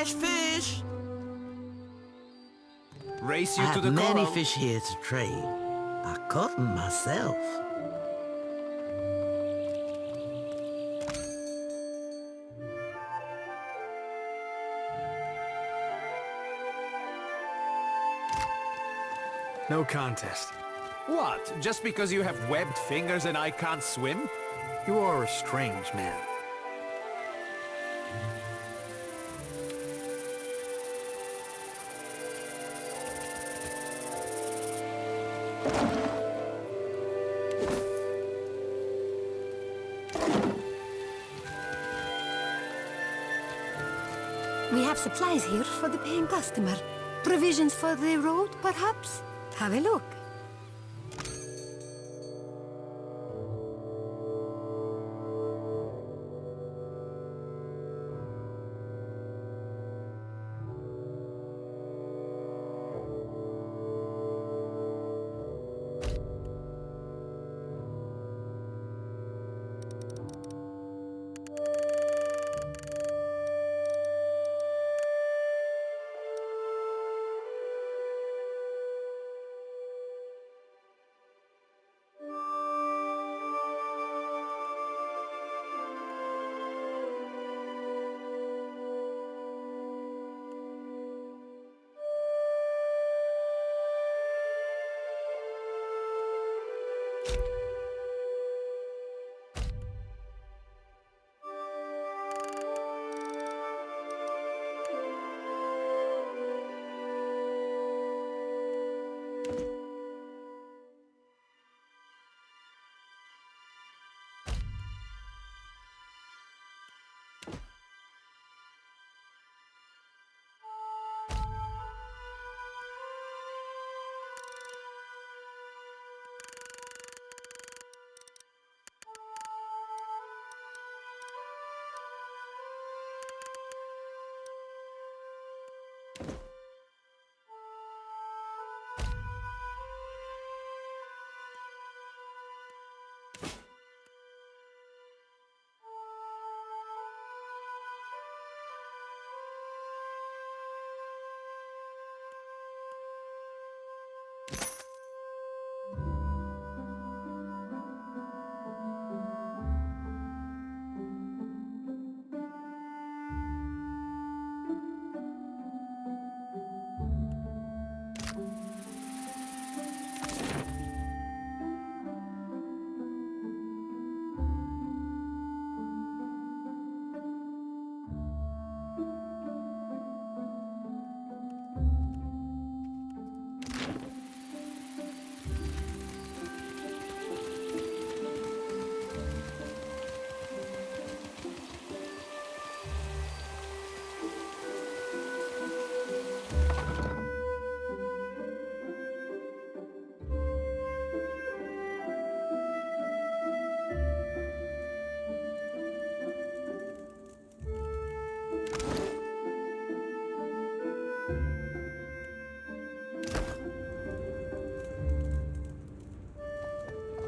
fresh fish. Race I you to have the many coral. fish here to trade. I caught them myself. No contest. What? Just because you have webbed fingers and I can't swim? You are a strange man. We have supplies here for the paying customer. Provisions for the road, perhaps? Have a look.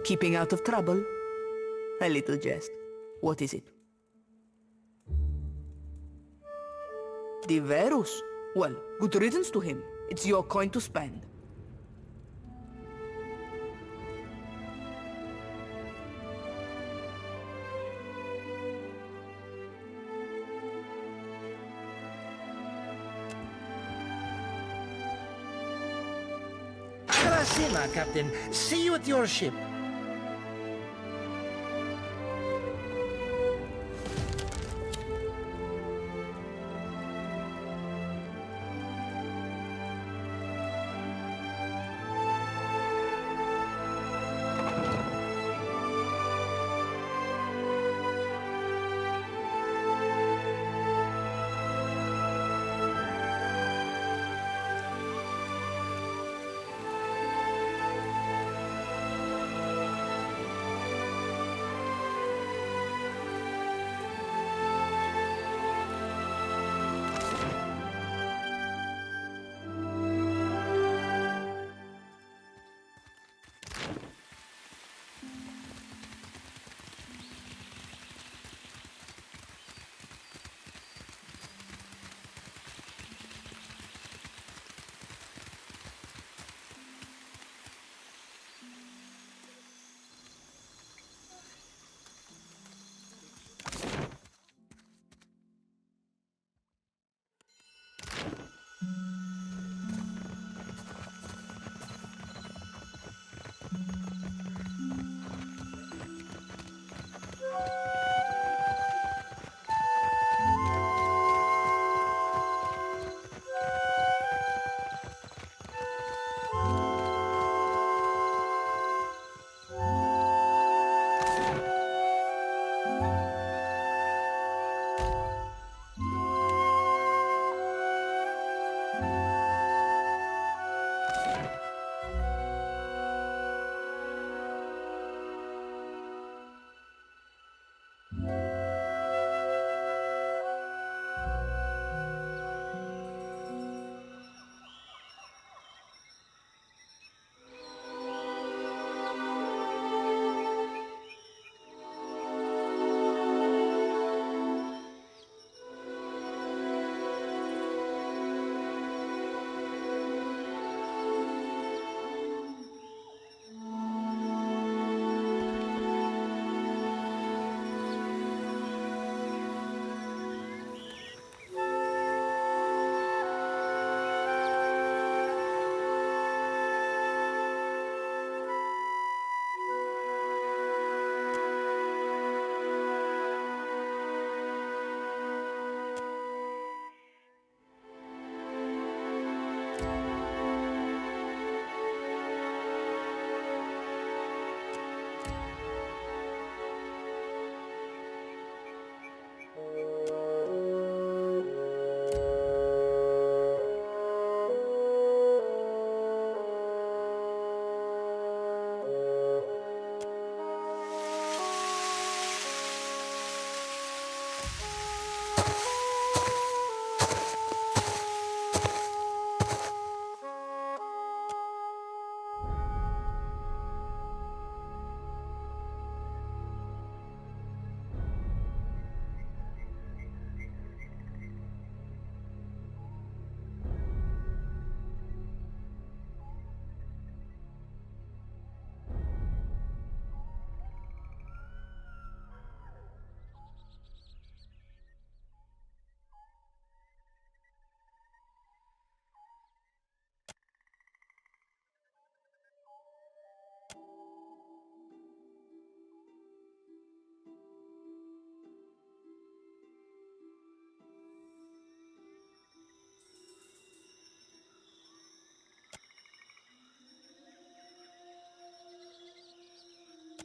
Keeping out of trouble? A little jest. What is it? The Verus? Well, good riddance to him. It's your coin to spend. Karasima, Captain. See you at your ship.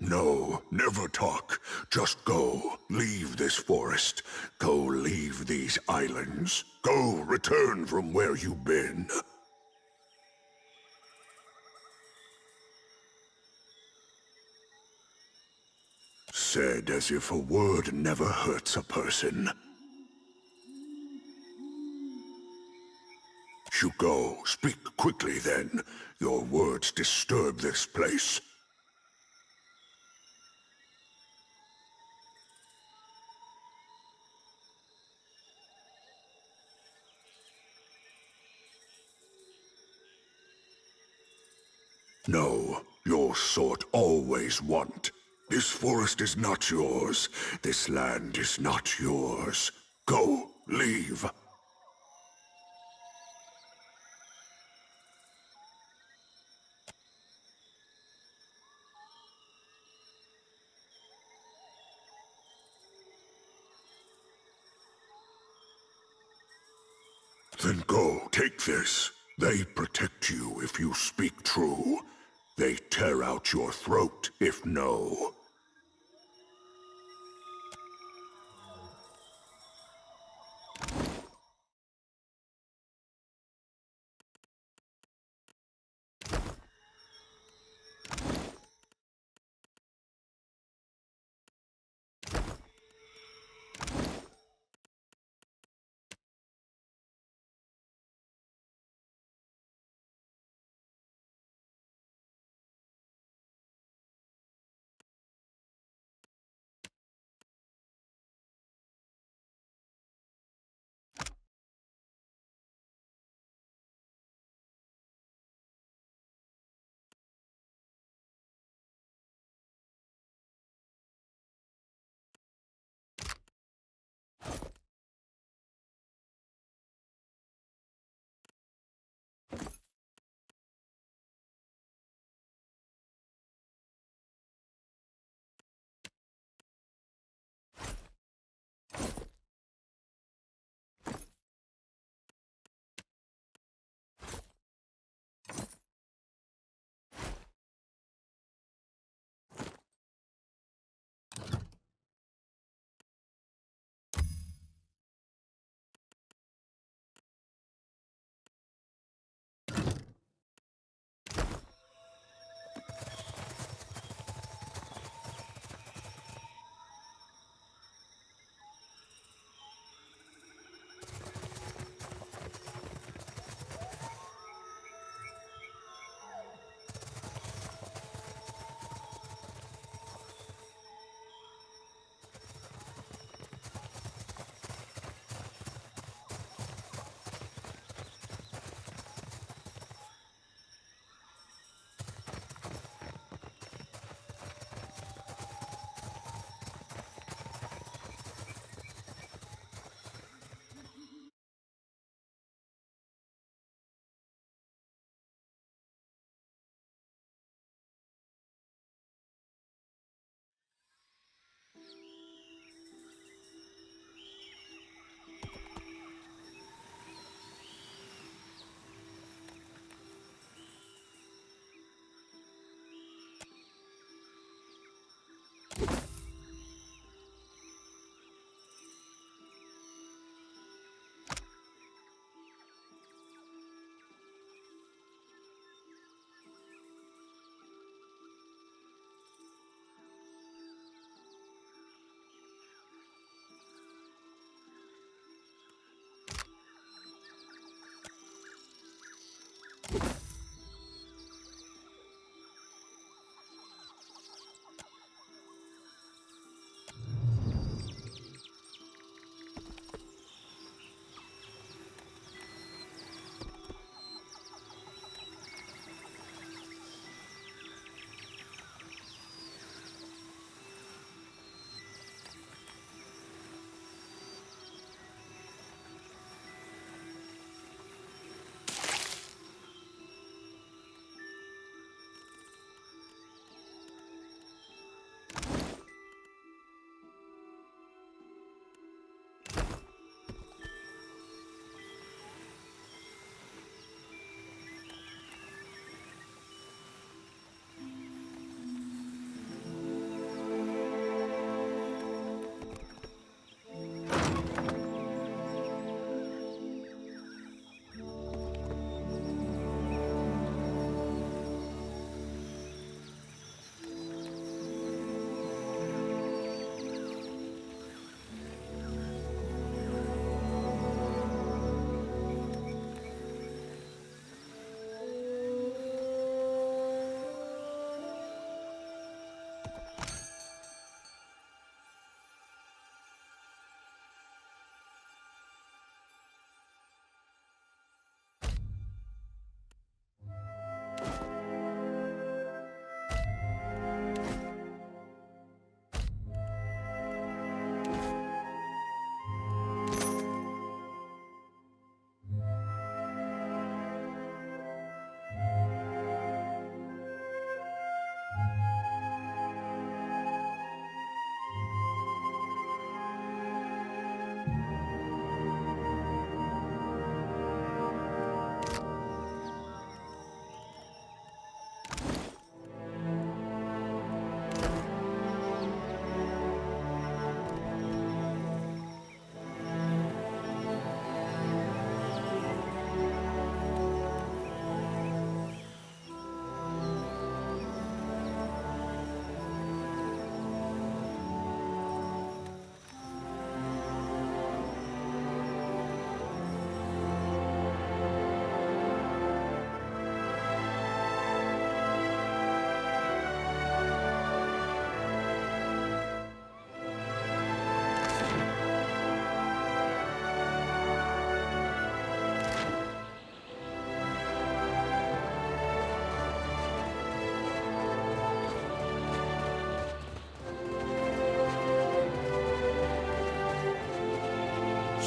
No, never talk. Just go. Leave this forest. Go leave these islands. Go return from where you've been. Said as if a word never hurts a person. You go. Speak quickly then. Your words disturb this place. No, your sort always want. This forest is not yours. This land is not yours. Go, leave. Then go, take this. They protect you if you speak true. They tear out your throat if no.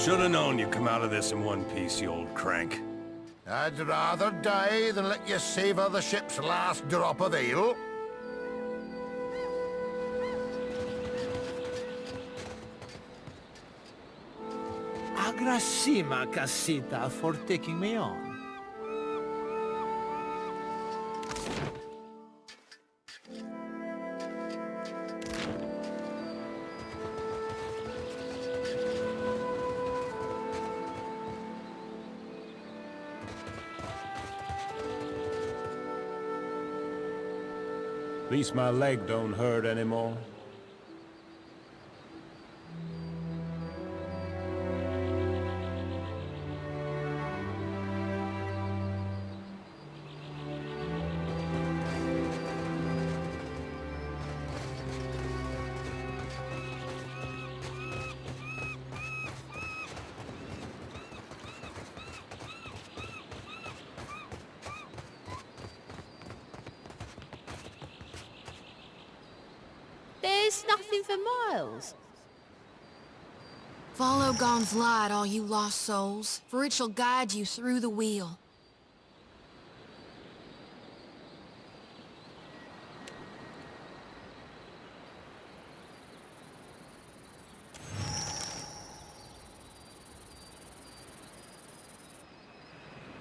Should have known you'd come out of this in one piece, you old crank. I'd rather die than let you savor the ship's last drop of ale. Agrasima, Casita, for taking me on. At least my leg don't hurt anymore. There's nothing for miles. Follow Gon's light, all you lost souls, for it shall guide you through the wheel.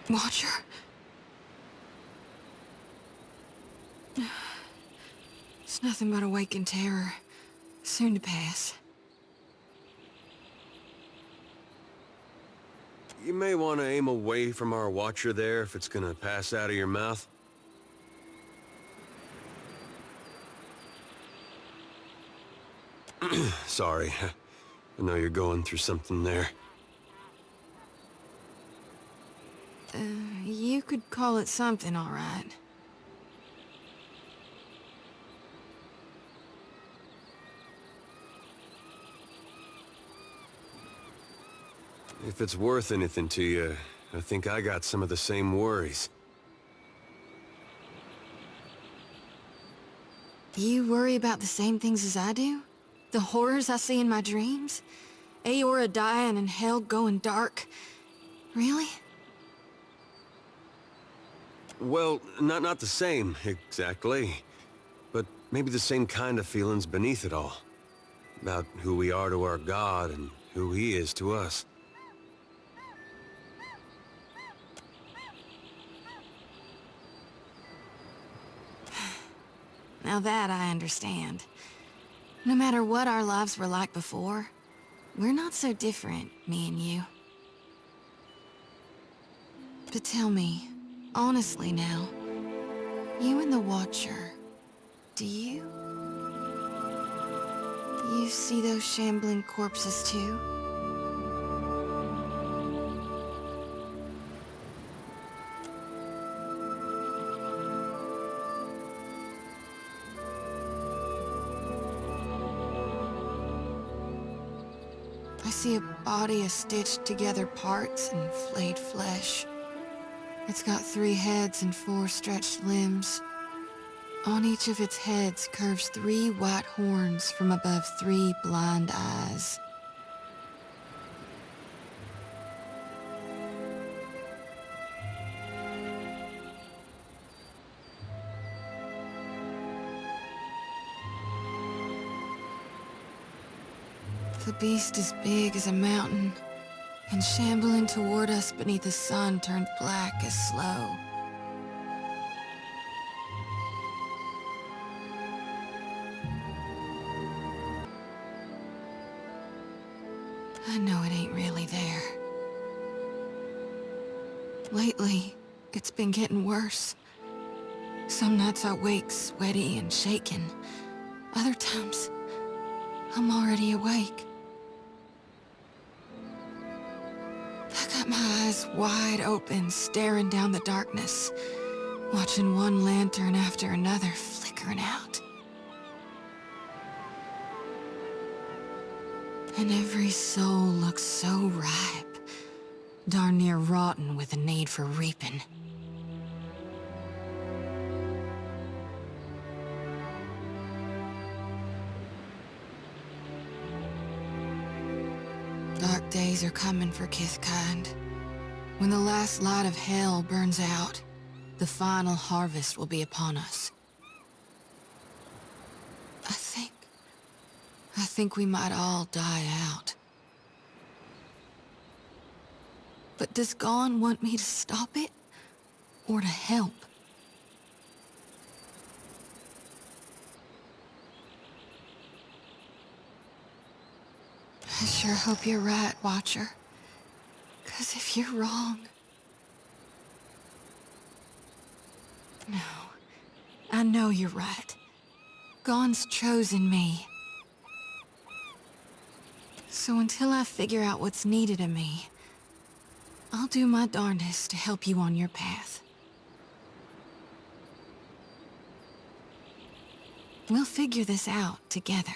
Watcher? It's nothing but awakened terror, soon to pass. You may want to aim away from our watcher there if it's gonna pass out of your mouth. Sorry. I know you're going through something there. You could call it something, all right. If it's worth anything to you, I think I got some of the same worries. You worry about the same things as I do? The horrors I see in my dreams? Eora dying and hell going dark? Really? Well, not the same, exactly. But maybe the same kind of feelings beneath it all. About who we are to our God and who he is to us. Now that I understand. No matter what our lives were like before, we're not so different, me and you. But tell me, honestly now, you and the Watcher, do you see those shambling corpses too? I see a body of stitched together parts and flayed flesh. It's got 3 heads and 4 stretched limbs. On each of its heads curves 3 white horns from above 3 blind eyes. The beast is big as a mountain, and shambling toward us beneath a sun turned black as slow. I know it ain't really there. Lately, it's been getting worse. Some nights I wake sweaty and shaking. Other times, I'm already awake. I got my eyes wide open, staring down the darkness, watching one lantern after another flickering out. And every soul looks so ripe, darn near rotten with a need for reaping. Dark Days are coming for Kithkind. When the last light of hell burns out, the final harvest will be upon us. I think we might all die out. But does Gon want me to stop it? Or to help? I sure hope you're right, Watcher. 'Cause if you're wrong... No. I know you're right. Gon's chosen me. So until I figure out what's needed of me, I'll do my darndest to help you on your path. We'll figure this out together.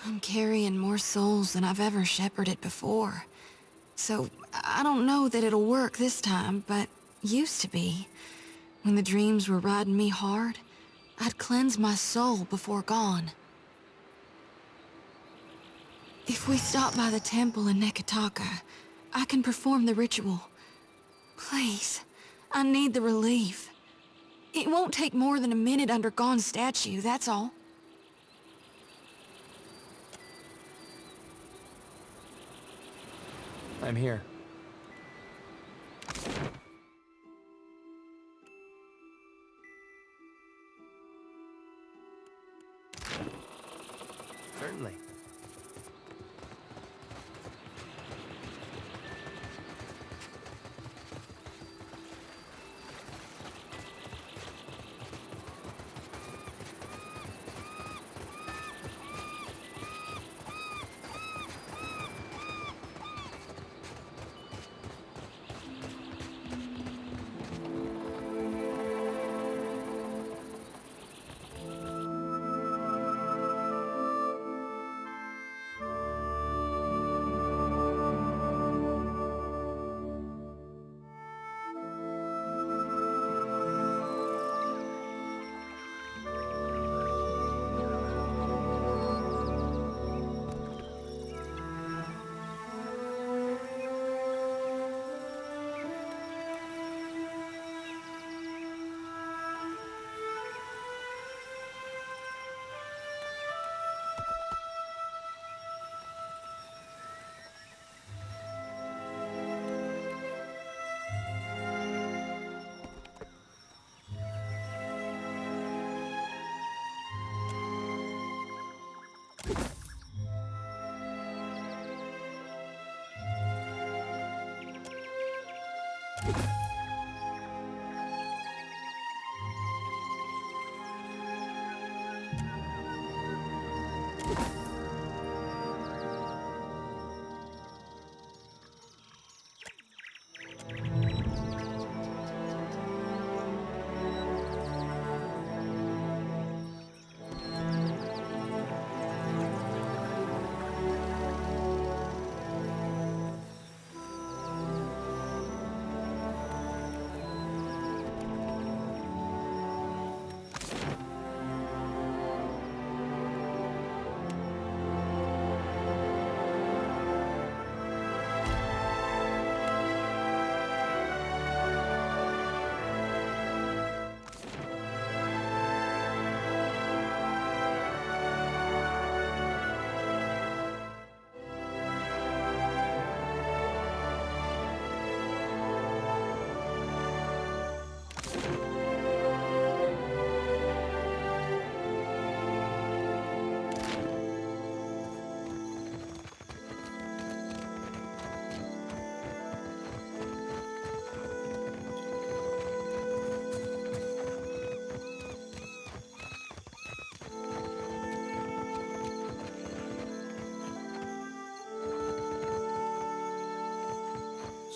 I'm carrying more souls than I've ever shepherded before. So I don't know that it'll work this time, but used to be. When the dreams were riding me hard, I'd cleanse my soul before Gon. If we stop by the temple in Neketaka, I can perform the ritual. Please, I need the relief. It won't take more than a minute under Gon's statue, that's all. I'm here. Certainly.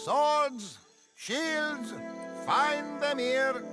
Swords, shields, find them here.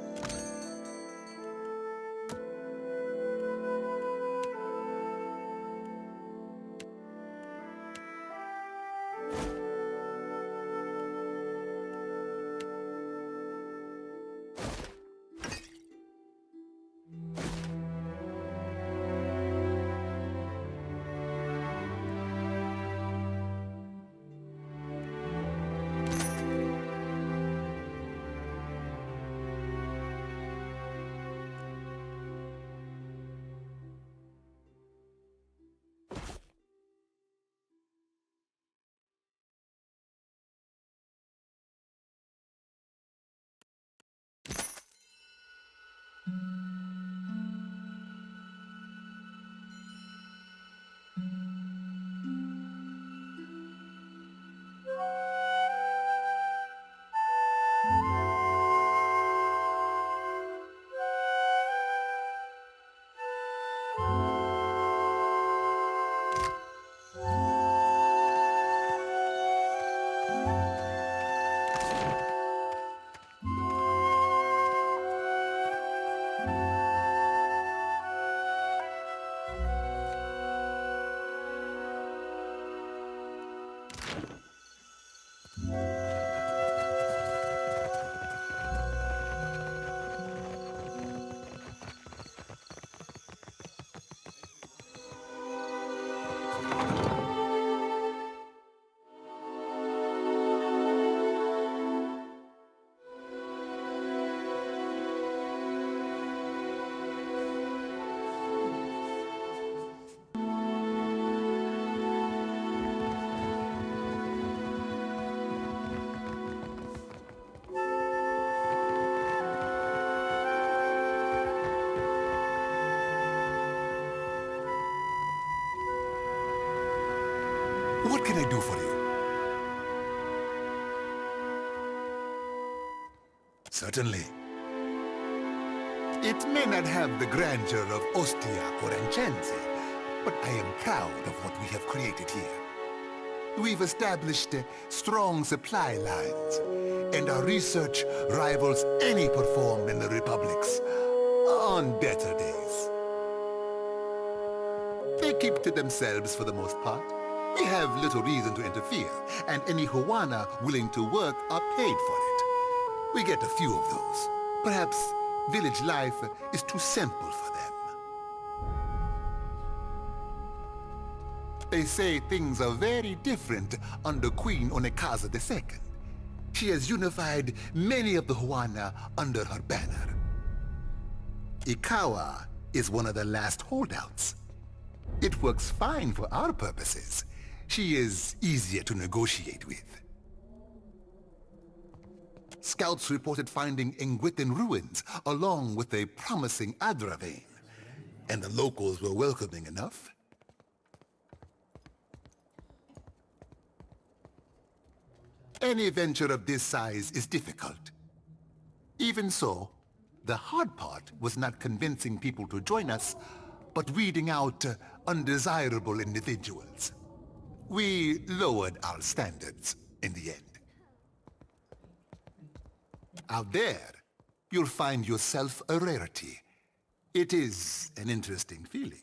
What can I do for you? Certainly. It may not have the grandeur of Ostia or Enchanze, but I am proud of what we have created here. We've established strong supply lines, and our research rivals any performed in the Republics on better days. They keep to themselves for the most part. We have little reason to interfere, and any Huana willing to work are paid for it. We get a few of those. Perhaps village life is too simple for them. They say things are very different under Queen Onekaza II. She has unified many of the Huana under her banner. Ikawa is one of the last holdouts. It works fine for our purposes. She is easier to negotiate with. Scouts reported finding Engwithan ruins along with a promising Adra vein, and the locals were welcoming enough. Any venture of this size is difficult. Even so, the hard part was not convincing people to join us, but weeding out undesirable individuals. We lowered our standards in the end. Out there, you'll find yourself a rarity. It is an interesting feeling.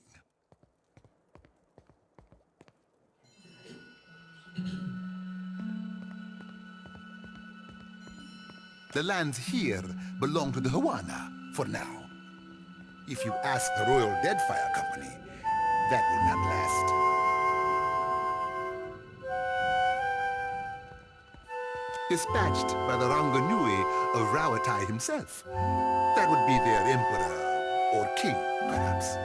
The lands here belong to the Huana, for now. If you ask the Royal Deadfire Company, that will not last. Dispatched by the Ranganui of Rawatai himself. That would be their emperor, or king, perhaps.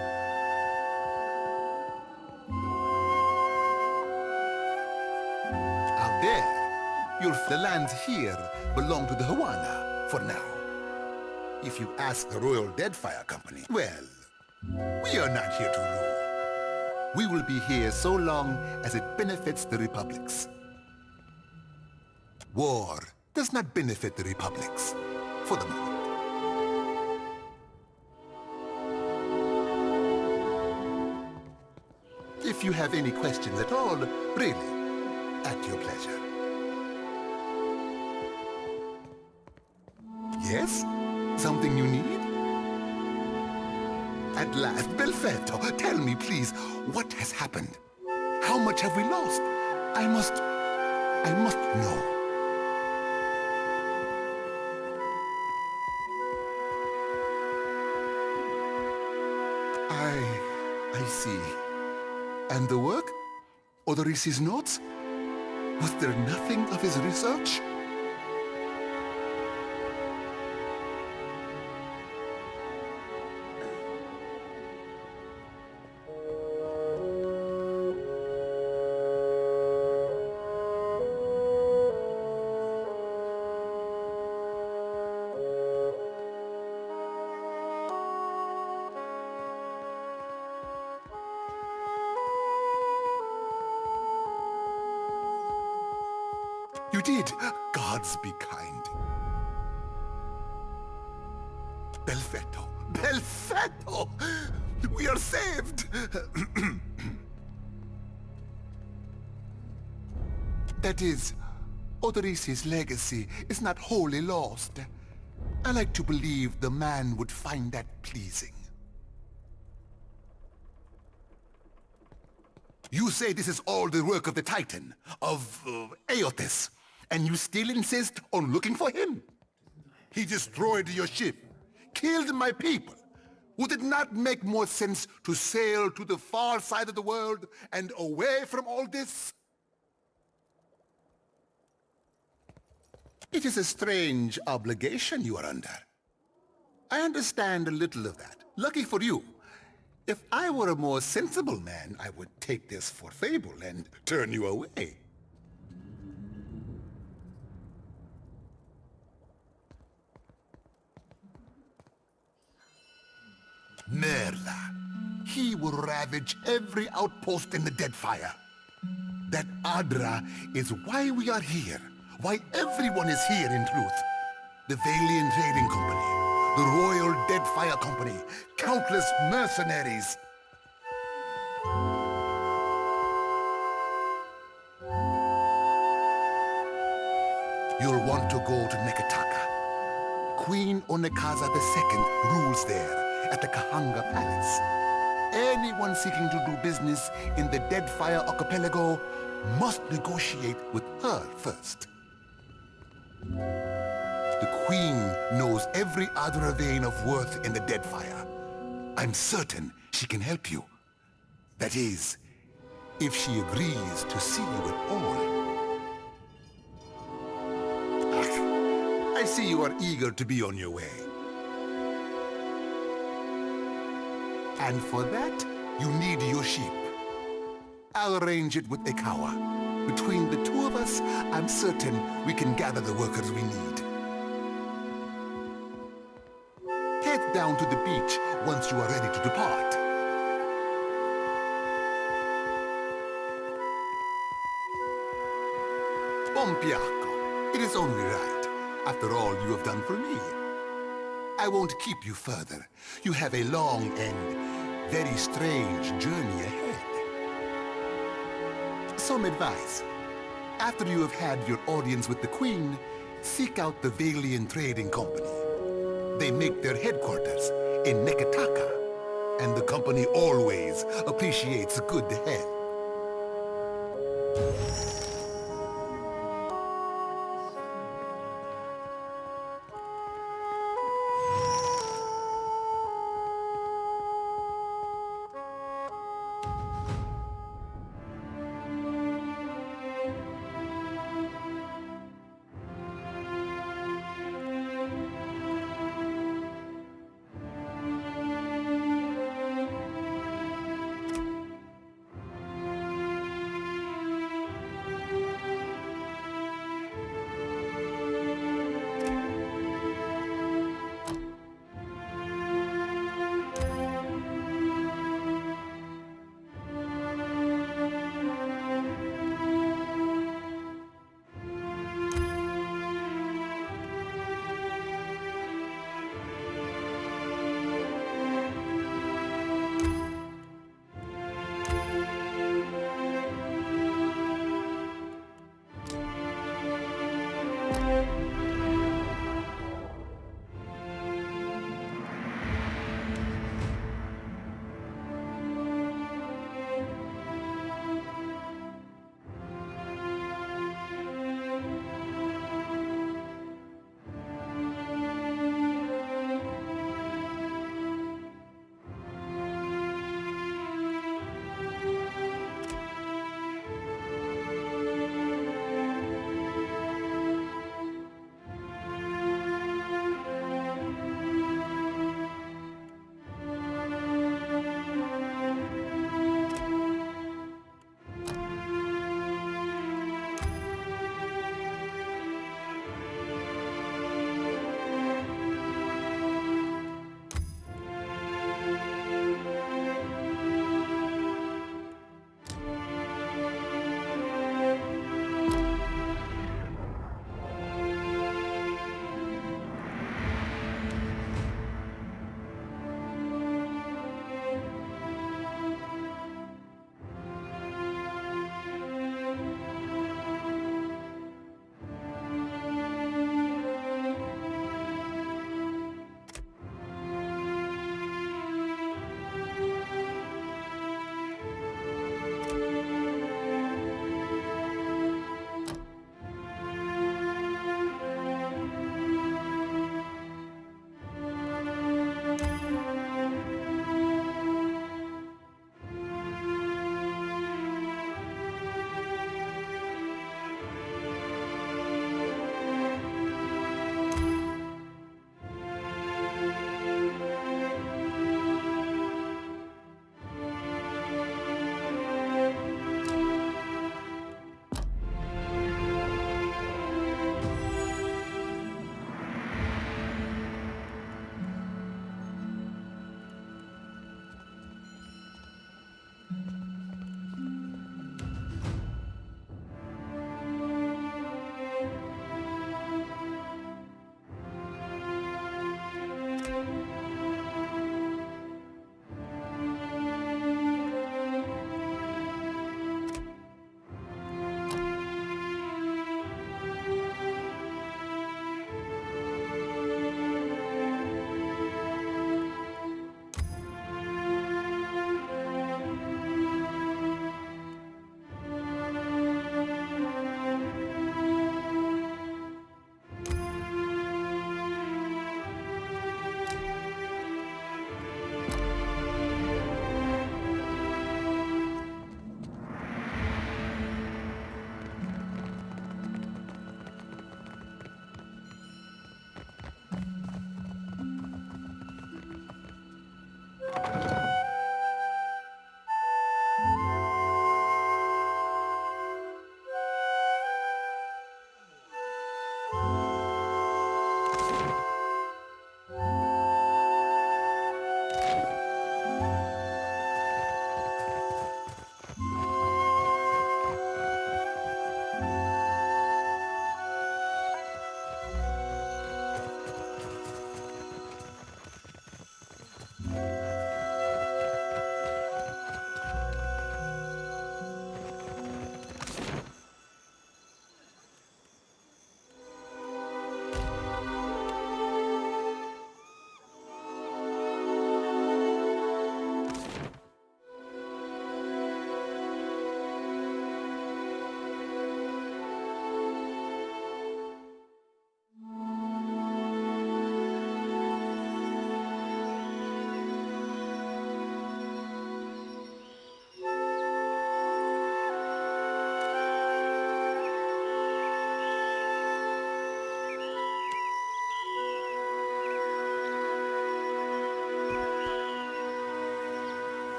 Out there, the lands here belong to the Huana, for now. If you ask the Royal Deadfire Company, well, we are not here to rule. We will be here so long as it benefits the Republics. War does not benefit the Republics, for the moment. If you have any questions at all, really, at your pleasure. Yes? Something you need? At last, Belfetto, tell me, please, what has happened? How much have we lost? I must know. I see. And the work? Odorisi's notes? Was there nothing of his research? You did. Gods be kind. Belfetto. Belfetto! We are saved! That is, Odorisi's legacy is not wholly lost. I like to believe the man would find that pleasing. You say this is all the work of the Titan, of Aotis, and you still insist on looking for him? He destroyed your ship, killed my people. Would it not make more sense to sail to the far side of the world and away from all this? It is a strange obligation you are under. I understand a little of that. Lucky for you. If I were a more sensible man, I would take this for fable and turn you away. Merla. He will ravage every outpost in the Deadfire. That aeidira is why we are here. Why everyone is here, in truth. The Valiant Trading Company, the Royal Deadfire Company, countless mercenaries. You'll want to go to Neketaka. Queen Onekaza II rules there at the Kahanga Palace. Anyone seeking to do business in the Deadfire Archipelago must negotiate with her first. The Queen knows every aeidira vein of worth in the Deadfire. I'm certain she can help you. That is, if she agrees to see you at all. I see you are eager to be on your way. And for that, you need your sheep. I'll arrange it with Ekawa. Between the two of us, I'm certain we can gather the workers we need. Head down to the beach once you are ready to depart. Pompiaco, it is only right. After all you have done for me. I won't keep you further. You have a long and very strange journey ahead. Some advice. After you have had your audience with the Queen, seek out the Valiant Trading Company. They make their headquarters in Neketaka, and the company always appreciates a good head.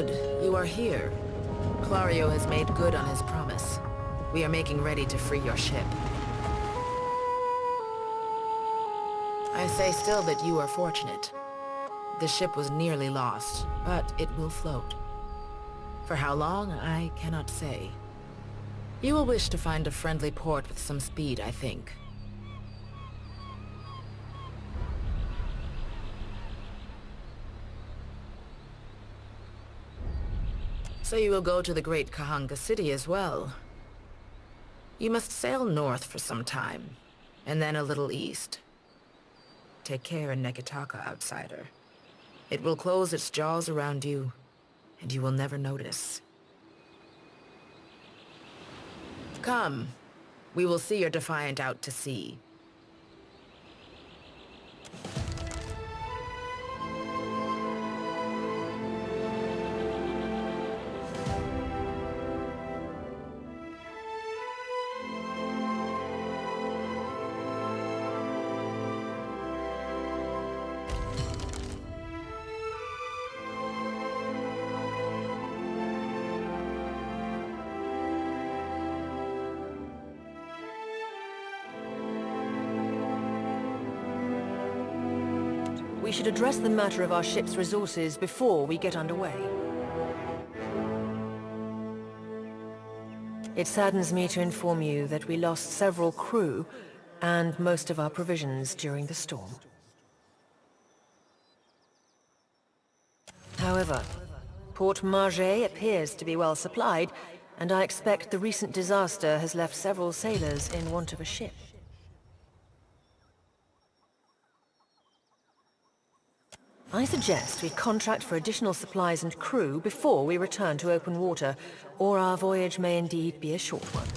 Good. You are here. Clario has made good on his promise. We are making ready to free your ship. I say still that you are fortunate. The ship was nearly lost, but it will float. For how long, I cannot say. You will wish to find a friendly port with some speed, I think. So you will go to the great Kahanga city as well. You must sail north for some time, and then a little east. Take care in Nekitaka, outsider. It will close its jaws around you, and you will never notice. Come, we will see your defiant out to sea. We should address the matter of our ship's resources before we get underway. It saddens me to inform you that we lost several crew and most of our provisions during the storm. However, Port Margé appears to be well supplied, and I expect the recent disaster has left several sailors in want of a ship. I suggest we contract for additional supplies and crew before we return to open water, or our voyage may indeed be a short one.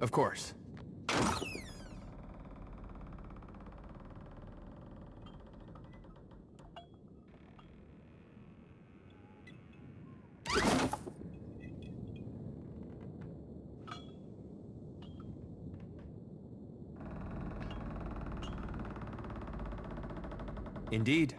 Of course. Indeed.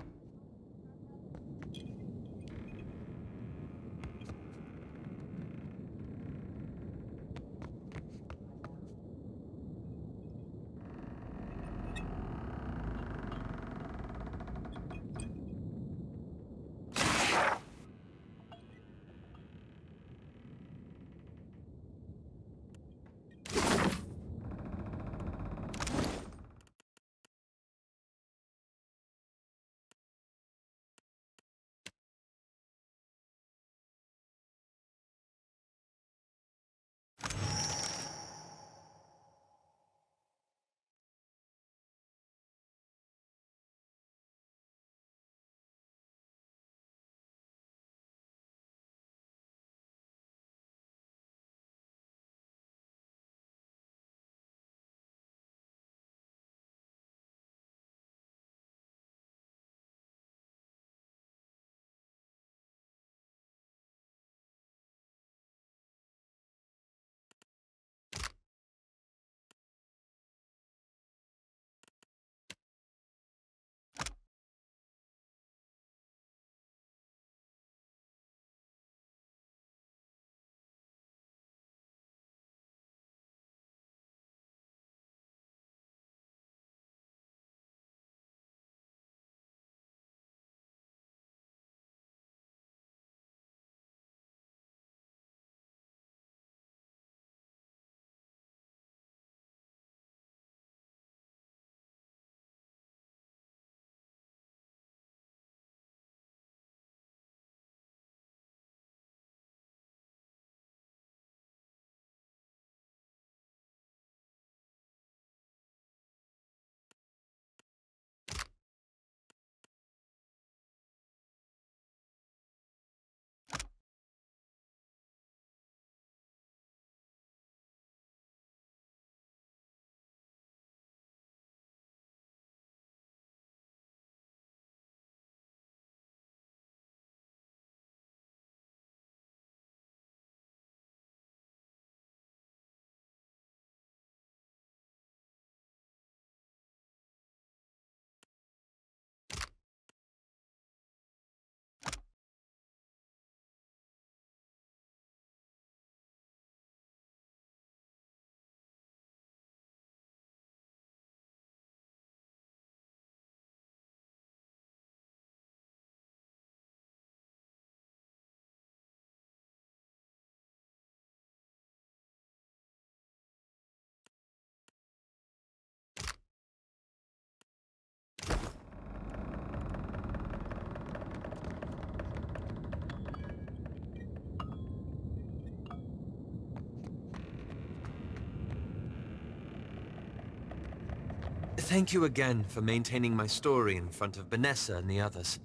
Thank you again for maintaining my story in front of Vanessa and the others.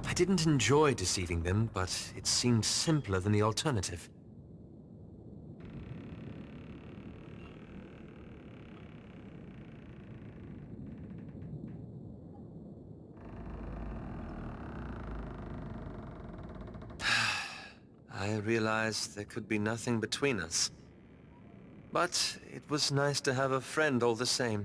I didn't enjoy deceiving them, but it seemed simpler than the alternative. I realized there could be nothing between us. But it was nice to have a friend all the same.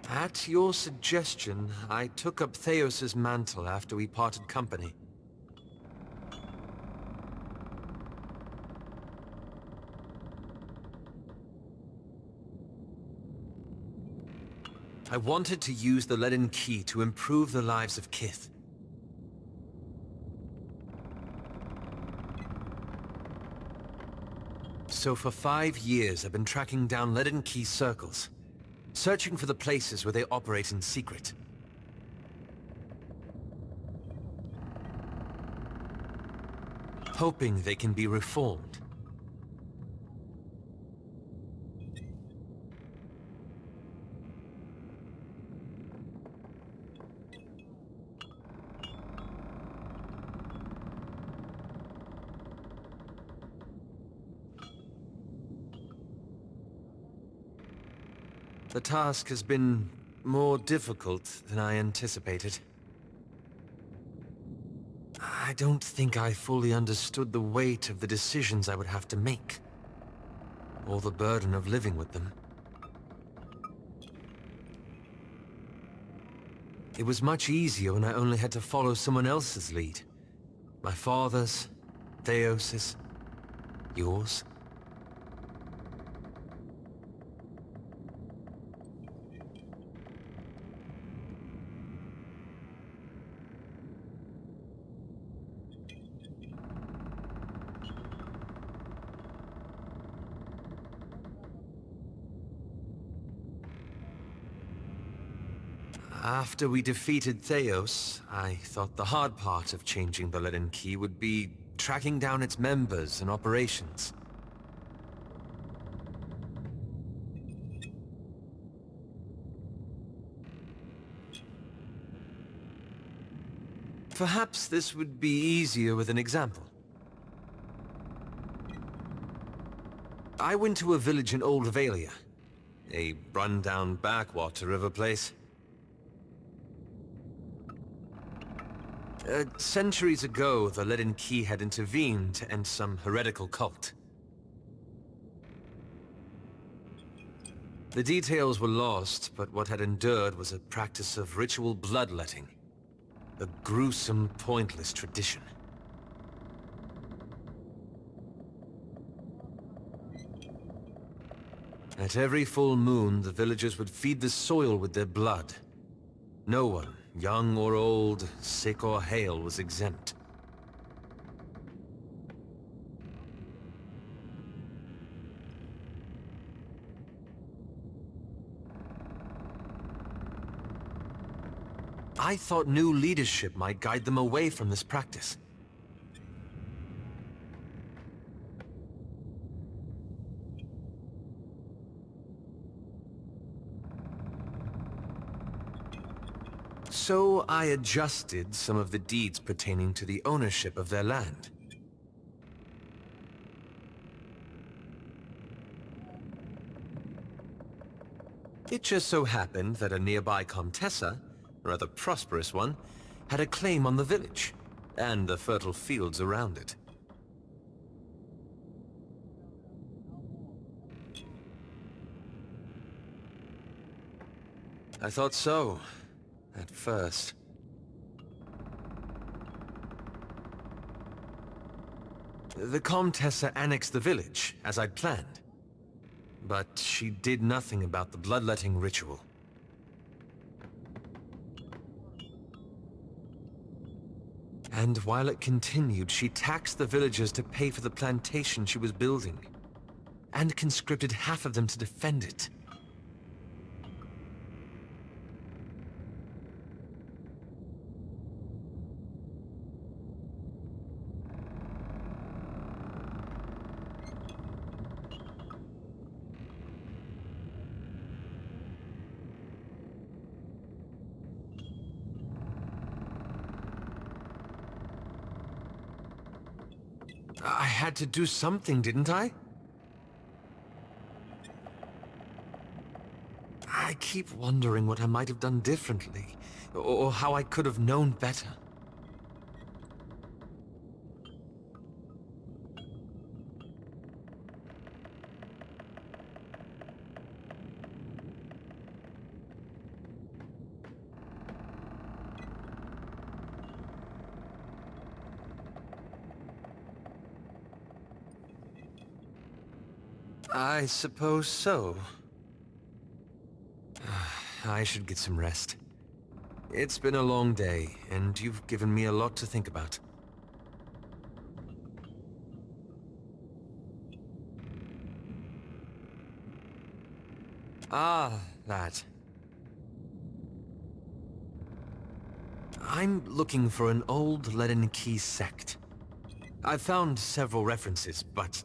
At your suggestion, I took up Theos's mantle after we parted company. I wanted to use the leaden key to improve the lives of Kith. So for 5 years I've been tracking down leaden key circles, searching for the places where they operate in secret. Hoping they can be reformed. The task has been more difficult than I anticipated. I don't think I fully understood the weight of the decisions I would have to make, or the burden of living with them. It was much easier when I only had to follow someone else's lead. My father's, Theos's, yours. After we defeated Theos, I thought the hard part of changing the Leaden Key would be tracking down its members and operations. Perhaps this would be easier with an example. I went to a village in Old Valia, a run-down backwater of a place. Centuries ago, the Leaden Key had intervened to end some heretical cult. The details were lost, but what had endured was a practice of ritual bloodletting. A gruesome, pointless tradition. At every full moon, the villagers would feed the soil with their blood. No one, young or old, sick or hale, was exempt. I thought new leadership might guide them away from this practice. So I adjusted some of the deeds pertaining to the ownership of their land. It just so happened that a nearby Comtessa, a rather prosperous one, had a claim on the village, and the fertile fields around it. I thought so. At first. The Comtessa annexed the village, as I'd planned. But she did nothing about the bloodletting ritual. And while it continued, she taxed the villagers to pay for the plantation she was building, and conscripted half of them to defend it. I had to do something, didn't I? I keep wondering what I might have done differently, or how I could have known better. I suppose so. I should get some rest. It's been a long day, and you've given me a lot to think about. Ah, that. I'm looking for an old Leaden Key sect. I've found several references, but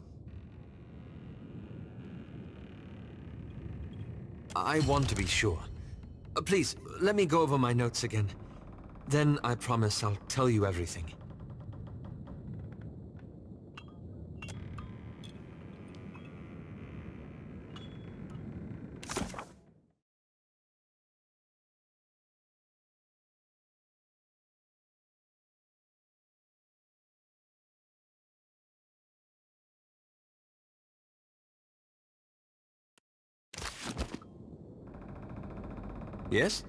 I want to be sure. Please, let me go over my notes again. Then I promise I'll tell you everything. Yes?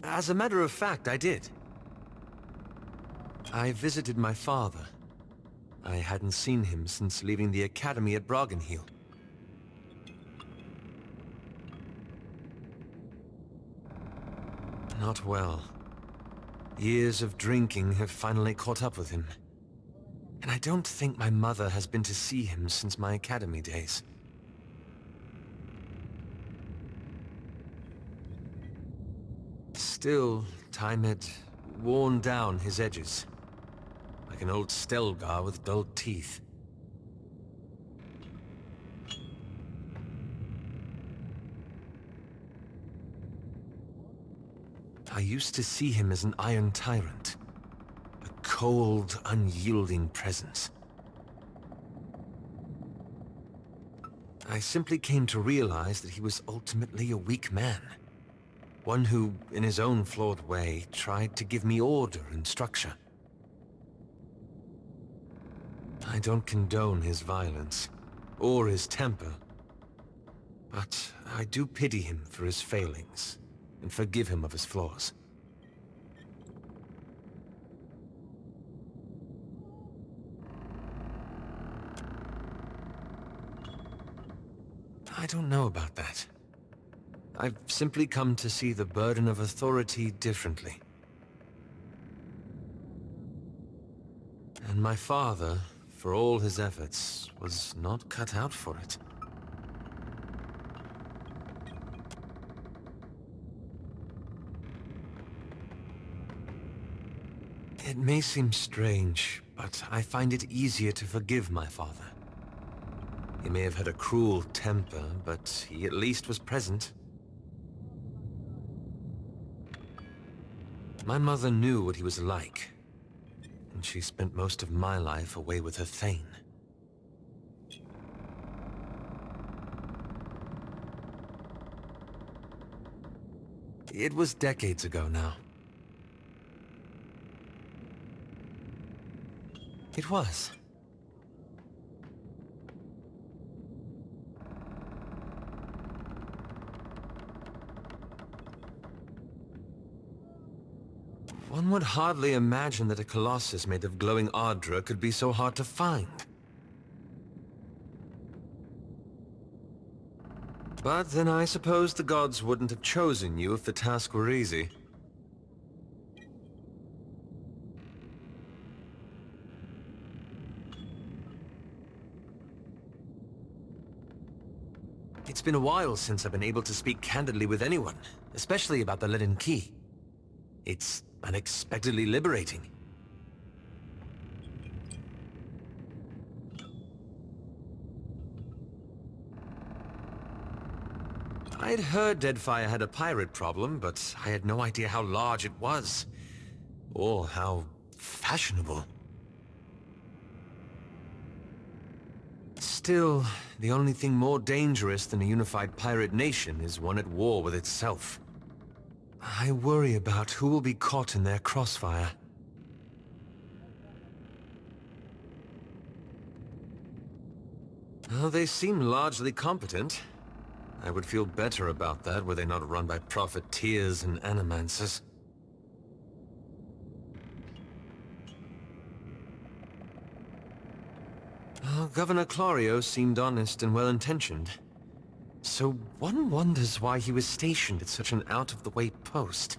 As a matter of fact, I did. I visited my father. I hadn't seen him since leaving the academy at Broggenhiel. Not well. Years of drinking have finally caught up with him. And I don't think my mother has been to see him since my academy days. Still, time had worn down his edges, like an old Stelgar with dull teeth. I used to see him as an iron tyrant, a cold, unyielding presence. I simply came to realize that he was ultimately a weak man. One who, in his own flawed way, tried to give me order and structure. I don't condone his violence, or his temper, but I do pity him for his failings, and forgive him of his flaws. I don't know about that. I've simply come to see the burden of authority differently. And my father, for all his efforts, was not cut out for it. It may seem strange, but I find it easier to forgive my father. He may have had a cruel temper, but he at least was present. My mother knew what he was like, and she spent most of my life away with her Thane. It was decades ago now. It was. One would hardly imagine that a colossus made of glowing ardra could be so hard to find. But then I suppose the gods wouldn't have chosen you if the task were easy. It's been a while since I've been able to speak candidly with anyone, especially about the Leaden Key. It's unexpectedly liberating. I'd heard Deadfire had a pirate problem, but I had no idea how large it was. Or how fashionable. Still, the only thing more dangerous than a unified pirate nation is one at war with itself. I worry about who will be caught in their crossfire. Well, they seem largely competent. I would feel better about that were they not run by profiteers and animancers. Well, Governor Clario seemed honest and well-intentioned. So one wonders why he was stationed at such an out-of-the-way post.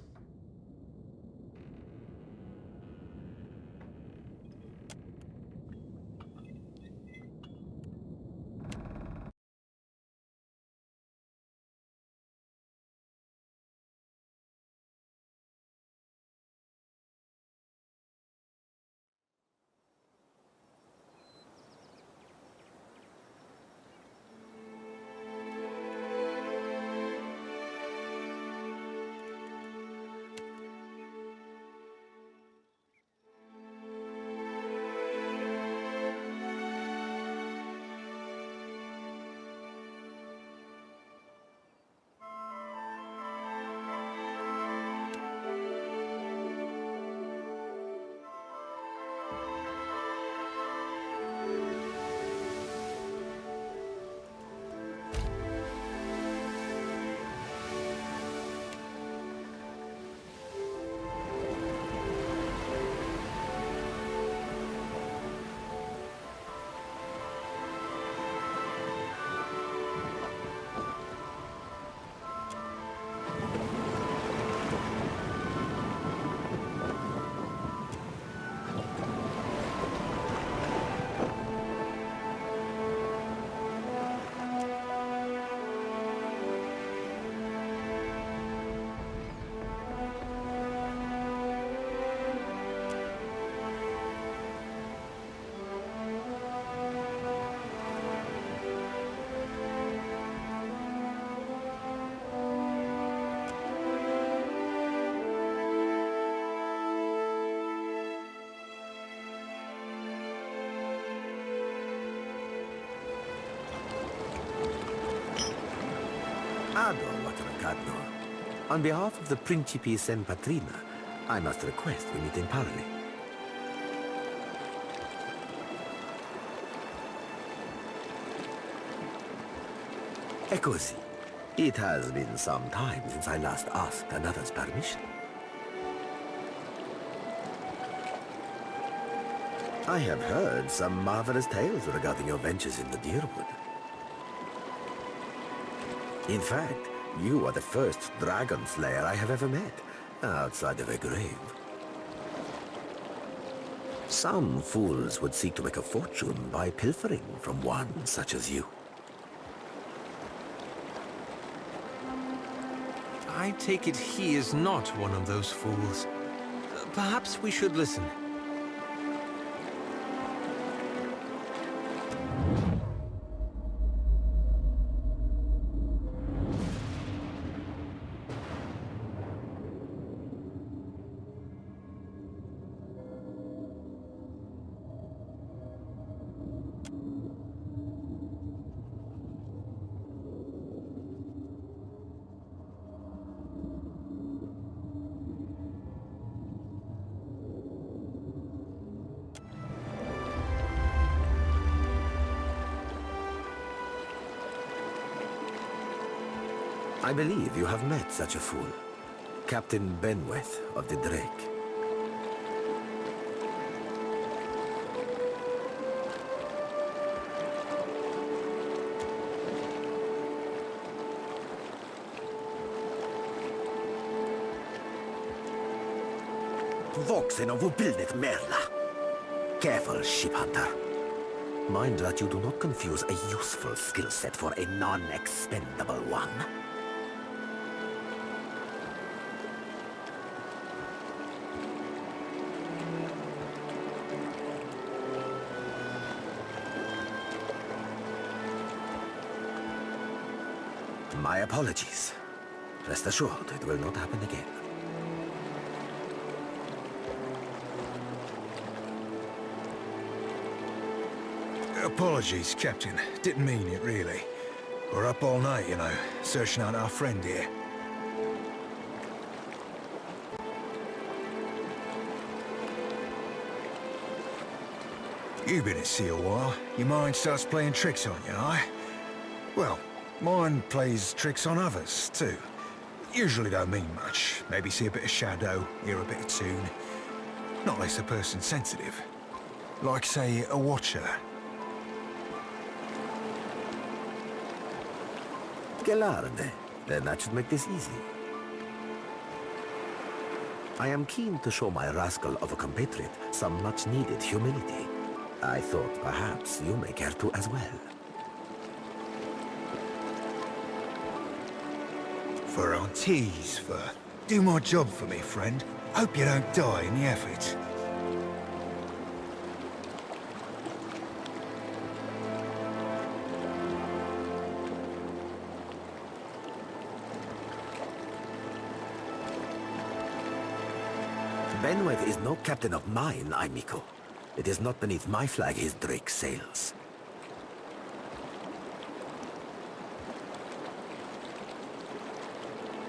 Ado, Mataracadno. On behalf of the Principe Sen Patrina, I must request we meet in parley. Eccoci. It has been some time since I last asked another's permission. I have heard some marvelous tales regarding your ventures in the Deerwood. In fact, you are the first dragon slayer I have ever met, outside of a grave. Some fools would seek to make a fortune by pilfering from one such as you. I take it he is not one of those fools. Perhaps we should listen. I believe you have met such a fool. Captain Benweth of the Drake. Voxen of ubildet merla. Careful, ship hunter. Mind that you do not confuse a useful skill set for a non-expendable one. My apologies. Rest assured, it will not happen again. Apologies, Captain. Didn't mean it, really. We're up all night, you know, searching out our friend here. You've been at sea a while. Your mind starts playing tricks on you, eh? Well, mine plays tricks on others, too. Usually don't mean much. Maybe see a bit of shadow, hear a bit of tune. Not less a person sensitive. Like, say, a watcher. Gelarde. Then that should make this easy. I am keen to show my rascal of a compatriot some much-needed humility. I thought perhaps you may care to as well. Furante's for do my job for me, friend. Hope you don't die in the effort. Benweth is no captain of mine, amico. It is not beneath my flag his Drake sails.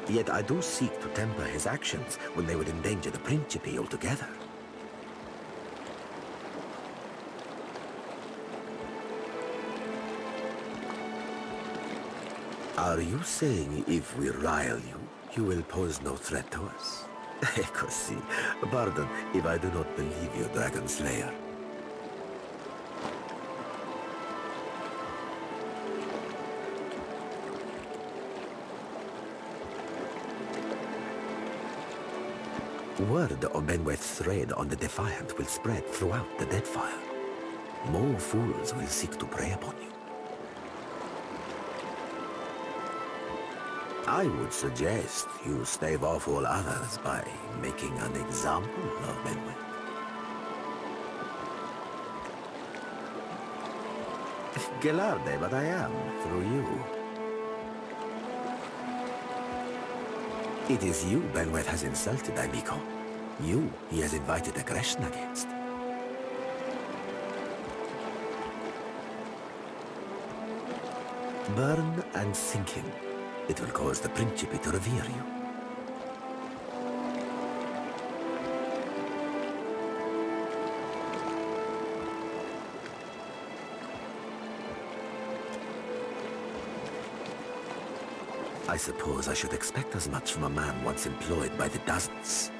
Yet I do seek to temper his actions when they would endanger the Principe altogether. Are you saying if we rile you, you will pose no threat to us? Eccoci. Pardon if I do not believe you, Dragon Slayer. Word of Benweth's raid on the Defiant will spread throughout the Deadfire. More fools will seek to prey upon you. I would suggest you stave off all others by making an example of Benweth. Gelarde, but I am, through you. It is you Benweth has insulted, amico. You he has invited aggression against. Burn and sink him. It will cause the Principe to revere you. I suppose I should expect as much from a man once employed by the dozens.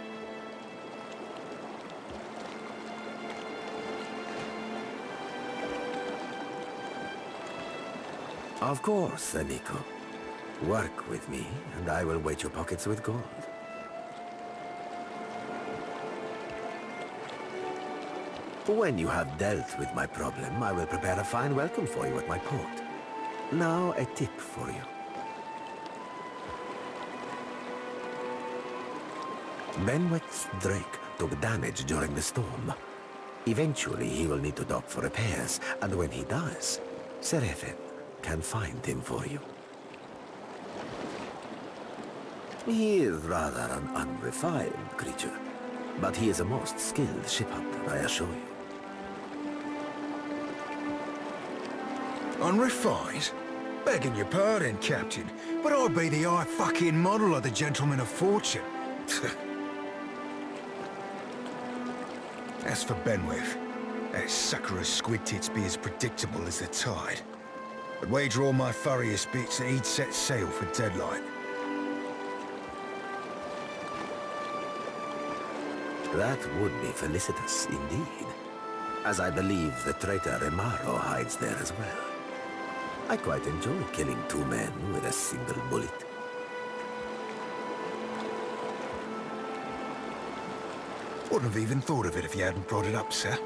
Of course, amico. Work with me, and I will weight your pockets with gold. When you have dealt with my problem, I will prepare a fine welcome for you at my port. Now, a tip for you. Benwick's Drake took damage during the storm. Eventually, he will need to dock for repairs, and when he does, Seraphin can find him for you. He is rather an unrefined creature, but he is a most skilled ship hunter, I assure you. Unrefined? Begging your pardon, Captain, but I'd be the high fucking model of the gentleman of fortune. As for Benwith, that sucker of squid tits be as predictable as the tide. I'd wager all my furriest bits that he'd set sail for Deadlight. That would be felicitous indeed, as I believe the traitor Remaro hides there as well. I quite enjoy killing two men with a single bullet. Wouldn't have even thought of it if you hadn't brought it up, sir.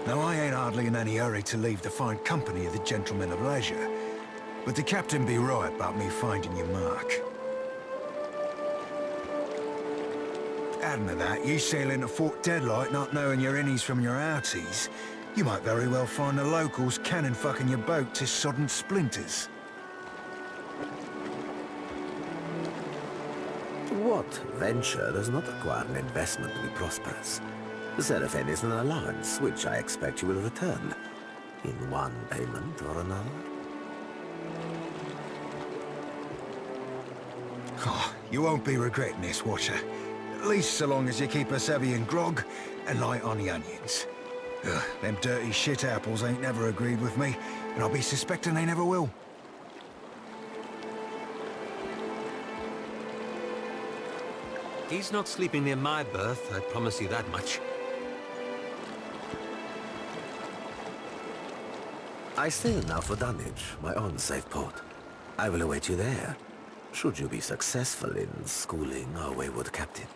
Now, I ain't hardly in any hurry to leave the fine company of the gentlemen of leisure, but the captain be right about me finding your mark. Adding to that, you sail into Fort Deadlight not knowing your innies from your outies, you might very well find the locals cannon fucking your boat to sodden splinters. What venture does not require an investment to be prosperous? Seraphin is an allowance, which I expect you will return, in one payment or another. Oh, you won't be regretting this, Watcher. At least so long as you keep us heavy in grog and light on the onions. Ugh, them dirty shit apples ain't never agreed with me, and I'll be suspecting they never will. He's not sleeping near my berth, I promise you that much. I sail now for Dunwich, my own safe port. I will await you there, should you be successful in schooling our wayward captain.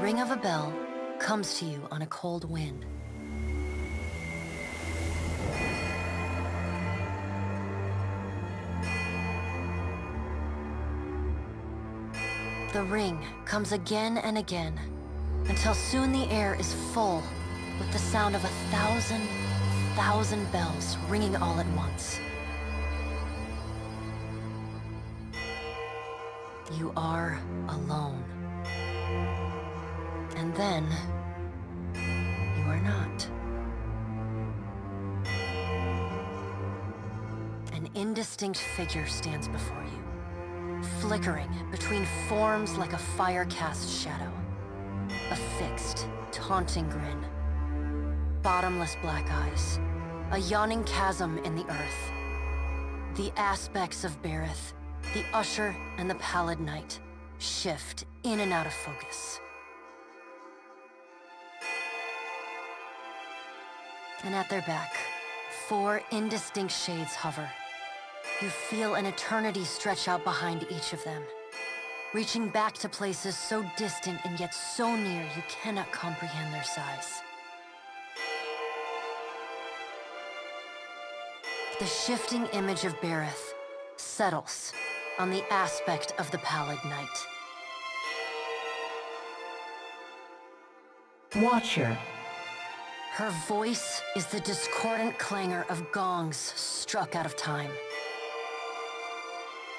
ring of a bell comes to you on a cold wind. The ring comes again and again, until soon the air is full with the sound of 1,000 bells ringing all at once. You are alone. And then, you are not. An indistinct figure stands before you, flickering between forms like a fire-cast shadow. A fixed, taunting grin. Bottomless black eyes. A yawning chasm in the earth. The aspects of Berith, the Usher and the Pallid Knight, shift in and out of focus. And at their back, 4 indistinct shades hover. You feel an eternity stretch out behind each of them, reaching back to places so distant and yet so near you cannot comprehend their size. The shifting image of Berith settles on the aspect of the Pallid Knight. Watcher. Her voice is the discordant clangor of gongs struck out of time.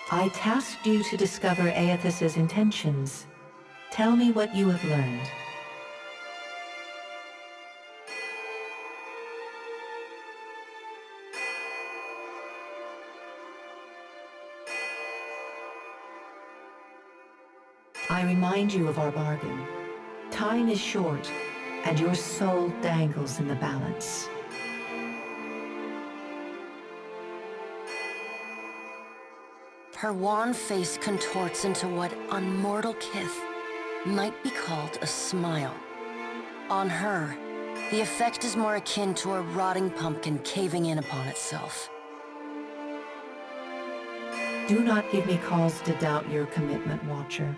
I tasked you to discover Aethys's intentions. Tell me what you have learned. I remind you of our bargain. Time is short, and your soul dangles in the balance. Her wan face contorts into what on mortal kith might be called a smile. On her, the effect is more akin to a rotting pumpkin caving in upon itself. Do not give me cause to doubt your commitment, Watcher.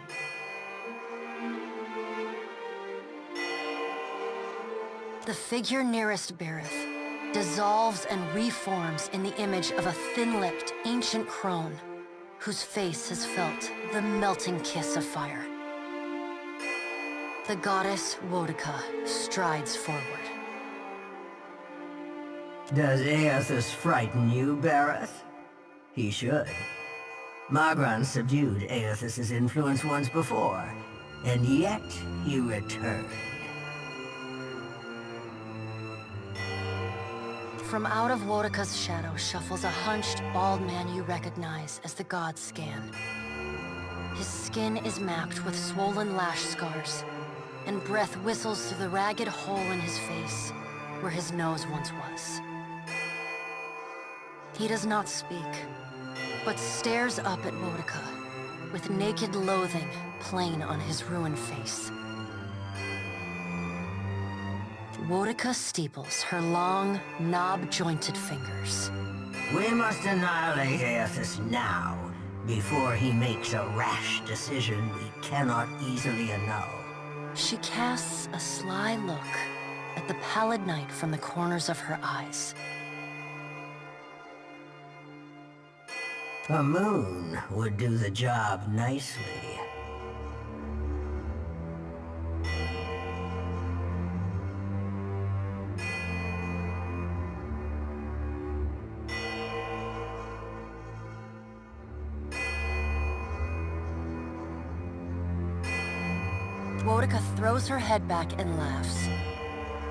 The figure nearest Berith dissolves and reforms in the image of a thin-lipped, ancient crone whose face has felt the melting kiss of fire. The goddess Wodika strides forward. Does Aethys frighten you, Berith? He should. Magran subdued Aethys's influence once before, and yet he returned. From out of Wodika's shadow shuffles a hunched, bald man you recognize as the god Scan. His skin is mapped with swollen lash scars, and breath whistles through the ragged hole in his face where his nose once was. He does not speak, but stares up at Wodika with naked loathing plain on his ruined face. Wodika steeples her long, knob-jointed fingers. We must annihilate Aethys now, before he makes a rash decision we cannot easily annul. She casts a sly look at the Pallid Knight from the corners of her eyes. A moon would do the job nicely. Wodika throws her head back and laughs.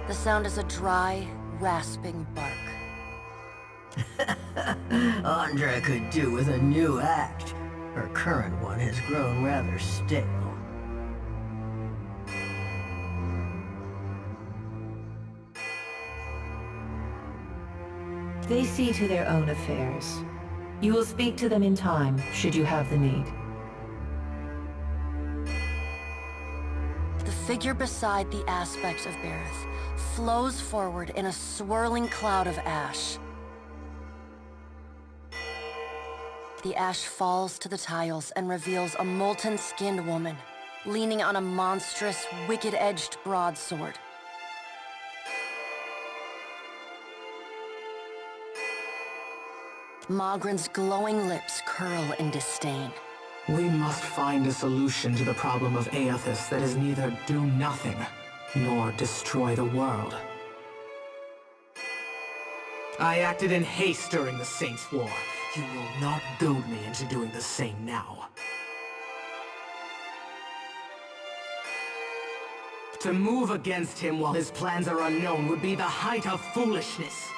The sound is a dry, rasping bark. Andra could do with a new act. Her current one has grown rather stale. They see to their own affairs. You will speak to them in time, should you have the need. The figure beside the aspect of Berith flows forward in a swirling cloud of ash. The ash falls to the tiles and reveals a molten-skinned woman leaning on a monstrous, wicked-edged broadsword. Magran's glowing lips curl in disdain. We must find a solution to the problem of Aethys that is neither do nothing, nor destroy the world. I acted in haste during the Saints' War. You will not goad me into doing the same now. To move against him while his plans are unknown would be the height of foolishness.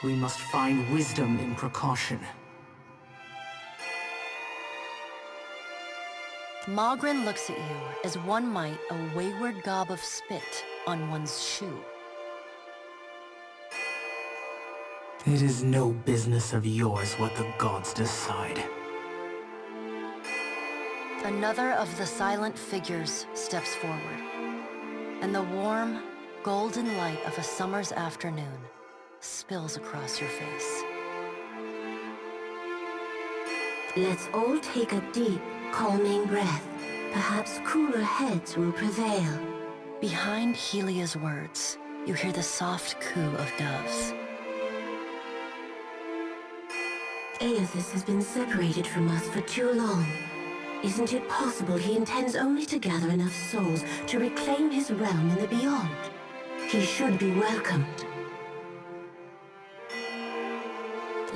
We must find wisdom in precaution. Magran looks at you as one might a wayward gob of spit on one's shoe. It is no business of yours what the gods decide. Another of the silent figures steps forward, and the warm, golden light of a summer's afternoon spills across your face. Let's all take a deep, calming breath. Perhaps cooler heads will prevail. Behind Helia's words, you hear the soft coo of doves. Aethys has been separated from us for too long. Isn't it possible he intends only to gather enough souls to reclaim his realm in the beyond? He should be welcomed.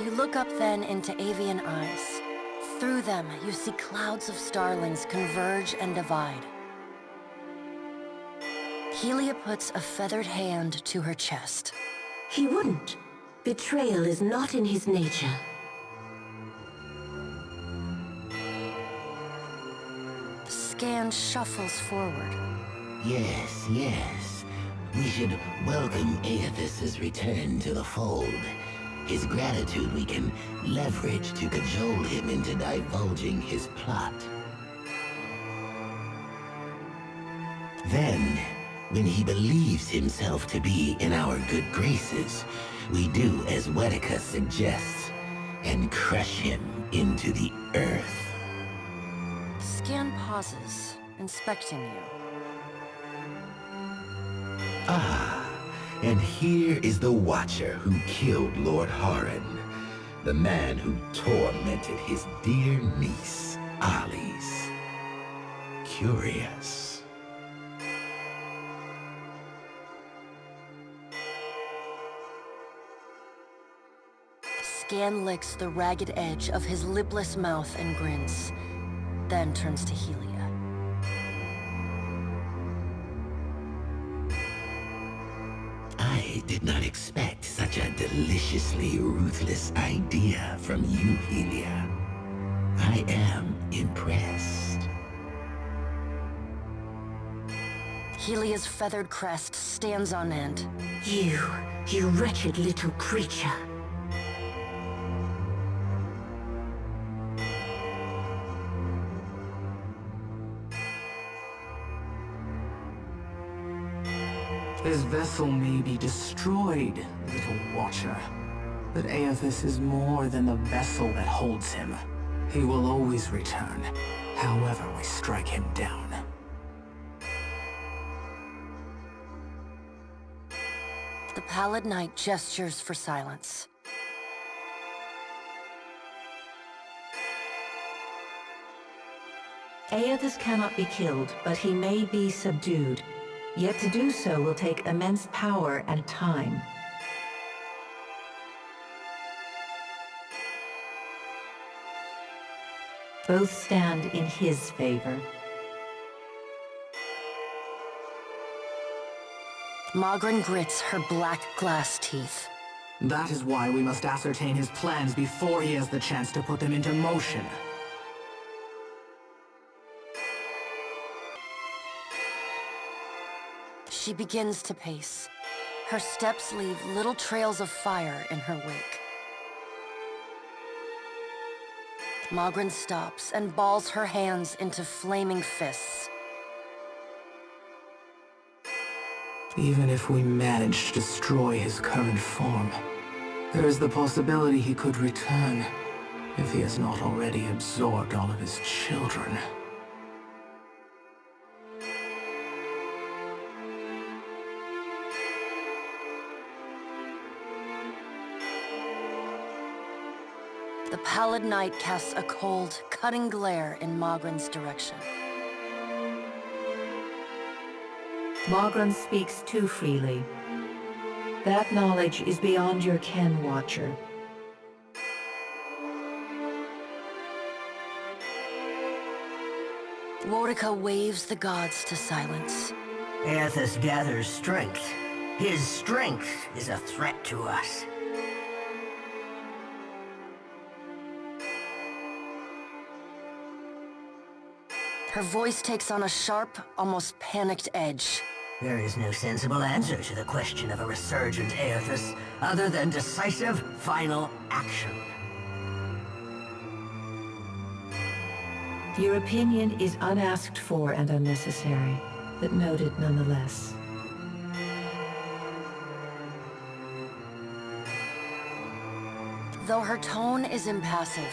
You look up then into avian eyes. Through them, you see clouds of starlings converge and divide. Helia puts a feathered hand to her chest. He wouldn't. Betrayal is not in his nature. Scan shuffles forward. Yes, yes. We should welcome Aethys' return to the fold. His gratitude we can leverage to cajole him into divulging his plot. Then, when he believes himself to be in our good graces, we do as Wedeka suggests, and crush him into the earth. Scan pauses, inspecting you. Ah, and here is the Watcher who killed Lord Haran, the man who tormented his dear niece, Alice. Curious. Scan licks the ragged edge of his lipless mouth and grins, then turns to Helia. I did not expect such a deliciously ruthless idea from you, Helia. I am impressed. Helia's feathered crest stands on end. You wretched little creature. His vessel may be destroyed, little Watcher. But Aethys is more than the vessel that holds him. He will always return, however we strike him down. The pallid knight gestures for silence. Aethys cannot be killed, but he may be subdued. Yet to do so will take immense power and time. Both stand in his favor. Magran grits her black glass teeth. That is why we must ascertain his plans before he has the chance to put them into motion. She begins to pace. Her steps leave little trails of fire in her wake. Magran stops and balls her hands into flaming fists. Even if we manage to destroy his current form, there is the possibility he could return, if he has not already absorbed all of his children. The pallid night casts a cold, cutting glare in Magran's direction. Magran speaks too freely. That knowledge is beyond your ken, Watcher. Woedica waves the gods to silence. Aethys gathers strength. His strength is a threat to us. Her voice takes on a sharp, almost panicked edge. There is no sensible answer to the question of a resurgent Aethys other than decisive, final action. Your opinion is unasked for and unnecessary, but noted nonetheless. Though her tone is impassive,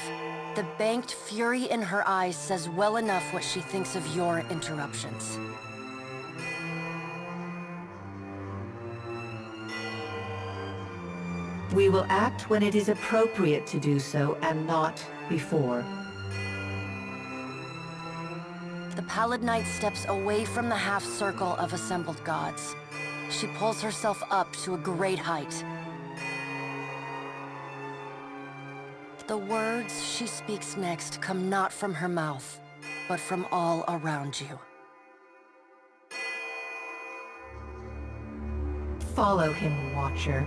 the banked fury in her eyes says well enough what she thinks of your interruptions. We will act when it is appropriate to do so, and not before. The pallid knight steps away from the half-circle of assembled gods. She pulls herself up to a great height. The words she speaks next come not from her mouth, but from all around you. Follow him, Watcher.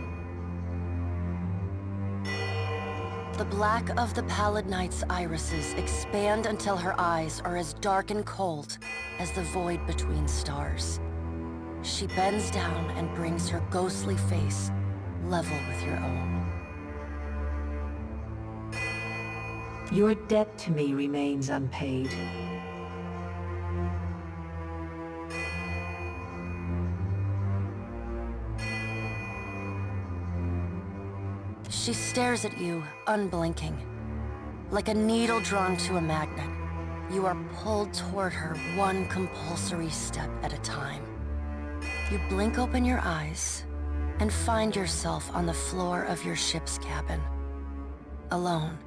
The black of the pallid knight's irises expand until her eyes are as dark and cold as the void between stars. She bends down and brings her ghostly face level with your own. Your debt to me remains unpaid. She stares at you, unblinking. Like a needle drawn to a magnet, you are pulled toward her one compulsory step at a time. You blink open your eyes and find yourself on the floor of your ship's cabin, alone.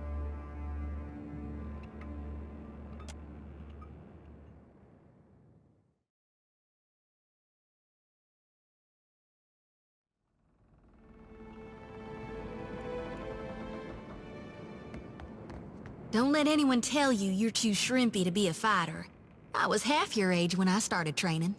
Don't let anyone tell you you're too shrimpy to be a fighter. I was half your age when I started training.